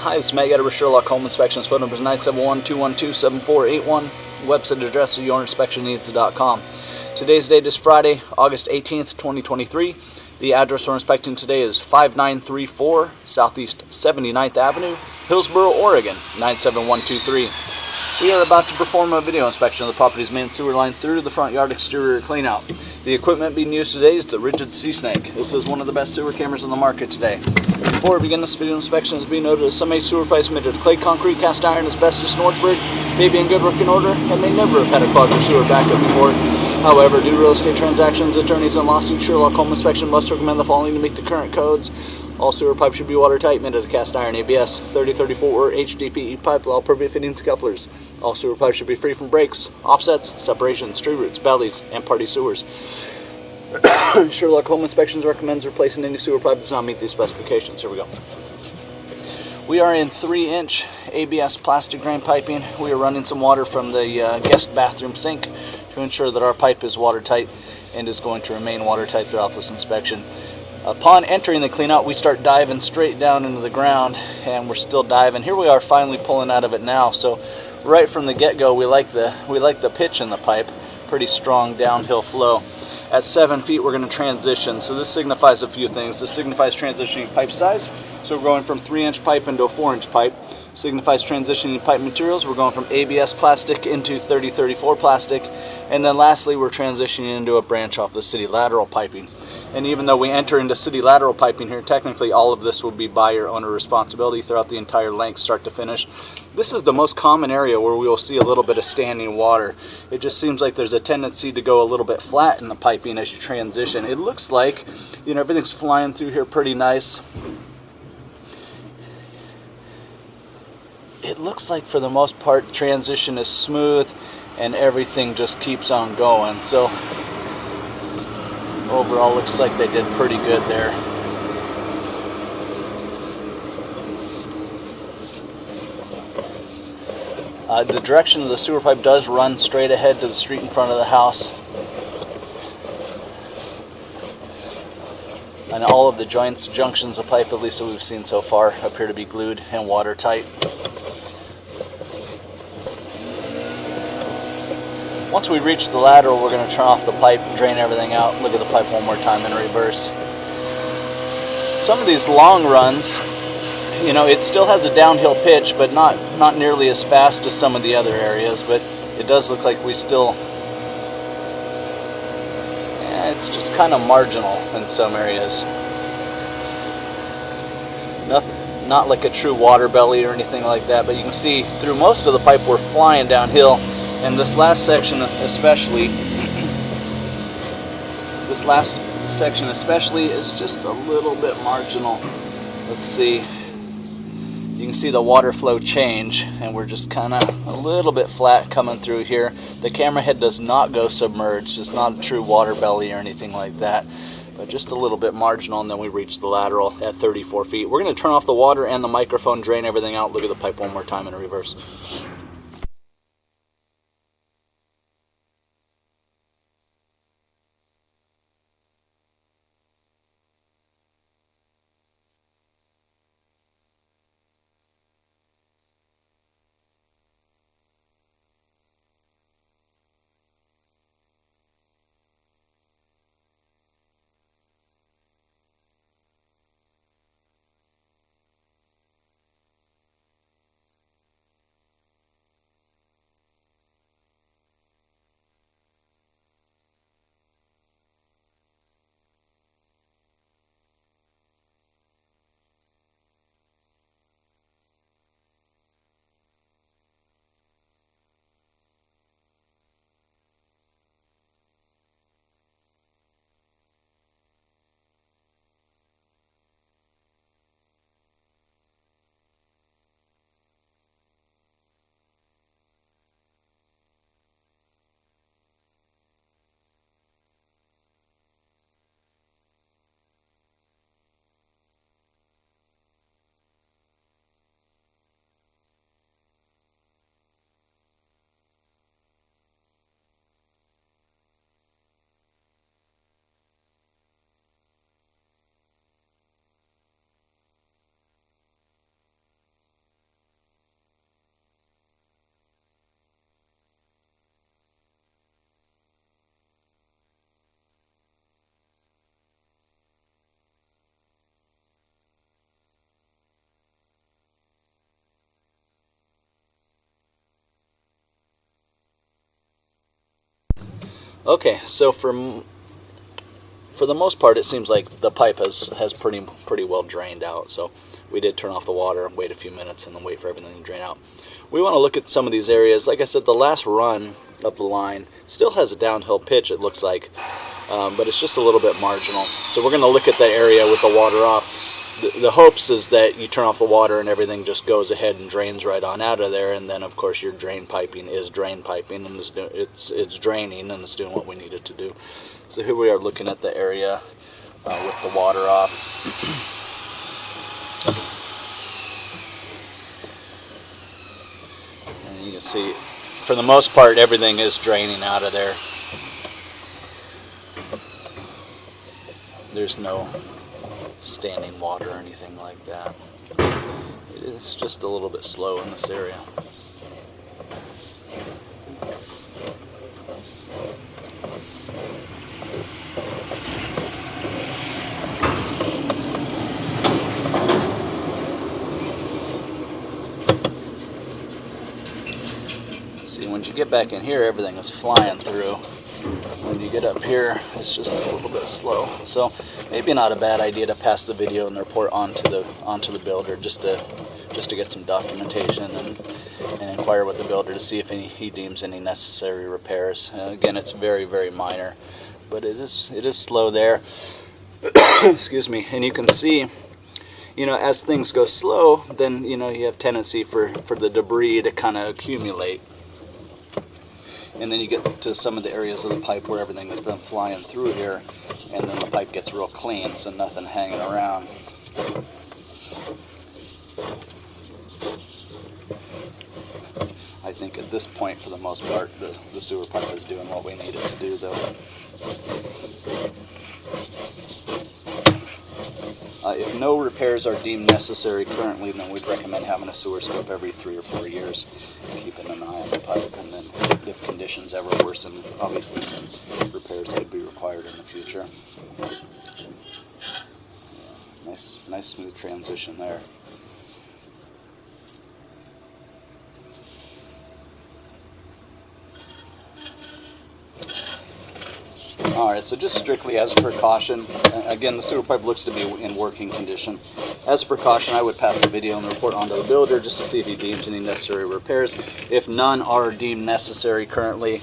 Hi, this is Matt Getter with Sherlock Home Inspections. Phone number is 971-212-7481. Website address is yourinspectionneeds.com. Today's date is Friday, August 18th, 2023. The address we're inspecting today is 5934 Southeast 79th Avenue, Hillsboro, Oregon, 97123. We are about to perform a video inspection of the property's main sewer line through the front yard exterior cleanout. The equipment being used today is the Ridgid Sea Snake. This is one of the best sewer cameras on the market today. Before we begin this video inspection, it is being noted that some sewer pipes made of clay, concrete, cast iron, asbestos, and Orangeburg may be in good working order and may never have had a clogged or sewer backup before. However, due to real estate transactions, attorneys, and lawsuits, Sherlock Home Inspection must recommend the following to meet the current codes. All sewer pipes should be watertight, made of cast iron, ABS, 3034 or HDPE pipe with all appropriate fittings and couplers. All sewer pipes should be free from breaks, offsets, separations, tree roots, bellies, and party sewers. Sherlock Home Inspections recommends replacing any sewer pipe that does not meet these specifications. Here we go. We are in 3-inch ABS plastic drain piping. We are running some water from the guest bathroom sink to ensure that our pipe is watertight and is going to remain watertight throughout this inspection. Upon entering the cleanout, we start diving straight down into the ground, and we're still diving. Here we are finally pulling out of it now. So right from the get-go, we like the pitch in the pipe, pretty strong downhill flow. At 7 feet, we're going to transition. So this signifies a few things. This signifies transitioning pipe size. So we're going from 3-inch pipe into a 4-inch pipe. Signifies transitioning pipe materials. We're going from ABS plastic into 3034 plastic. And then lastly, we're transitioning into a branch off the city lateral piping. And even though we enter into city lateral piping here, technically all of this will be buyer-owner responsibility throughout the entire length, start to finish. This is the most common area where we will see a little bit of standing water. It just seems like there's a tendency to go a little bit flat in the piping as you transition. It looks like, everything's flying through here pretty nice. It looks like for the most part the transition is smooth and everything just keeps on going. So overall, looks like they did pretty good there. The direction of the sewer pipe does run straight ahead to the street in front of the house. And all of the junctions of pipe, at least that we've seen so far, appear to be glued and watertight. Once we reach the lateral, we're going to turn off the pipe, drain everything out, look at the pipe one more time in reverse. Some of these long runs, it still has a downhill pitch, but not nearly as fast as some of the other areas, but it does look like we still, it's just kind of marginal in some areas. Not like a true water belly or anything like that, but you can see through most of the pipe we're flying downhill. And this last section especially, is just a little bit marginal. Let's see. You can see the water flow change, and we're just kind of a little bit flat coming through here. The camera head does not go submerged. It's not a true water belly or anything like that, but just a little bit marginal, and then we reach the lateral at 34 feet. We're going to turn off the water and the microphone, drain everything out, look at the pipe one more time in reverse. Okay, so for the most part, it seems like the pipe has pretty well drained out. So we did turn off the water and wait a few minutes and then wait for everything to drain out. We want to look at some of these areas. Like I said, the last run up the line still has a downhill pitch, it looks like, but it's just a little bit marginal. So we're going to look at that area with the water off. The hopes is that you turn off the water and everything just goes ahead and drains right on out of there, and then of course your drain piping is drain piping, and it's draining and it's doing what we need it to do. So here we are looking at the area with the water off. And you can see, for the most part, everything is draining out of there. There's no standing water or anything like that. It is just a little bit slow in this area. See, when you get back in here, everything is flying through. When you get up here, it's just a little bit slow. So maybe not a bad idea to pass the video and the report onto the builder just to get some documentation and inquire with the builder to see if he deems any necessary repairs. Again, it's very, very minor, but it is slow there. Excuse me. And you can see, as things go slow, then you have tendency for the debris to kind of accumulate. And then you get to some of the areas of the pipe where everything has been flying through here, and then the pipe gets real clean, so nothing hanging around. I think at this point, for the most part, the sewer pipe is doing what we need it to do, though. If no repairs are deemed necessary currently, then we'd recommend having a sewer scope every 3 or 4 years, keeping an eye on the pipe, and then if conditions ever worsen, obviously some repairs could be required in the future. Yeah, nice smooth transition there. Alright, so just strictly as a precaution, again, the sewer pipe looks to be in working condition. As a precaution, I would pass the video and the report on to the builder just to see if he deems any necessary repairs. If none are deemed necessary currently,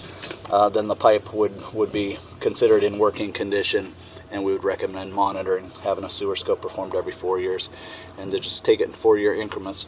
then the pipe would be considered in working condition, and we would recommend monitoring, having a sewer scope performed every 4 years, and to just take it in 4-year increments.